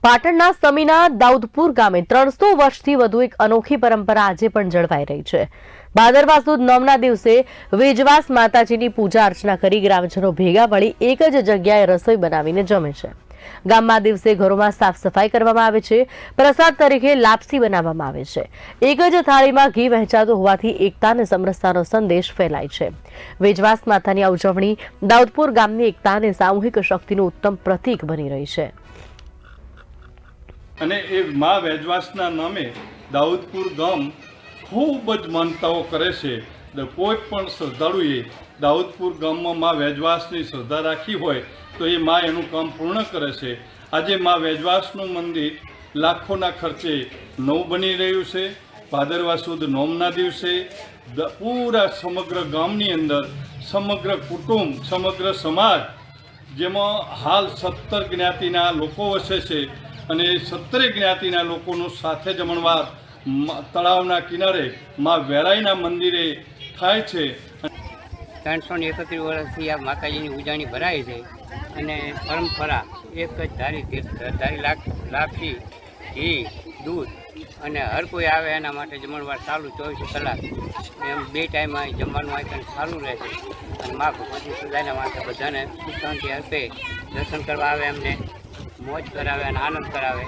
પાટણના સમીના દાઉદપુર ગામે 300 વર્ષથી વધુ એક અનોખી પરંપરા આજે પણ જળવાઈ રહી છે। ભાદરવા સુદ નોમના દિવસે વેજવાસ માતાજીની પૂજા અર્ચના કરી ગ્રામજનો ભેગા મળી એક જ જગ્યાએ રસોઈ બનાવીને જમે છે। ગામમાં દિવસે ઘરોમાં સાફ સફાઈ કરવામાં આવે છે। પ્રસાદ તરીકે લાપસી બનાવવામાં આવે છે। એક જ થાળીમાં ઘી વહેંચાતું હોવાથી એકતા અને સમરસતાનો સંદેશ ફેલાય છે। વેજવાસ માતાની આ ઉજવણી દાઉદપુર ગામની એકતા અને સામૂહિક શક્તિનું ઉત્તમ પ્રતીક બની રહી છે। અને એ મા વેજવાસના નામે દાઉદપુર ગામ ખૂબ જ માનતાઓ કરે છે। કોઈ પણ શ્રદ્ધાળુએ દાઉદપુર ગામમાં મા વેજવાસની શ્રદ્ધા રાખી હોય તો એ મા એનું કામ પૂર્ણ કરે છે। આજે મા વેજવાસનું મંદિર લાખોના ખર્ચે નવું બની રહ્યું છે। ભાદરવા સુદ નોમના દિવસે પૂરા સમગ્ર ગામની અંદર સમગ્ર કુટુંબ સમગ્ર સમાજ જેમાં હાલ 17 જ્ઞાતિના લોકો વસે છે અને 17 જ્ઞાતિના લોકોનું સાથે જમણવાર તળાવના કિનારે મા વેરાઈના મંદિરે થાય છે। 331 વર્ષથી આ માતાજીની ઉજાણી ભરાય છે અને પરંપરા એક જ ધારી લાપસી ઘી દૂધ અને હર કોઈ આવે એના માટે જમણવાર ચાલુ 24 કલાક એમ 2 ટાઈમ જમવાનું આયોજન ચાલુ રહે છે અને મા ભગવતી સદાયના માટે બધાને સુખ શાંતિ આપે, દર્શન કરવા આવે, એમને મોજ કરાવે અને આનંદ કરાવે।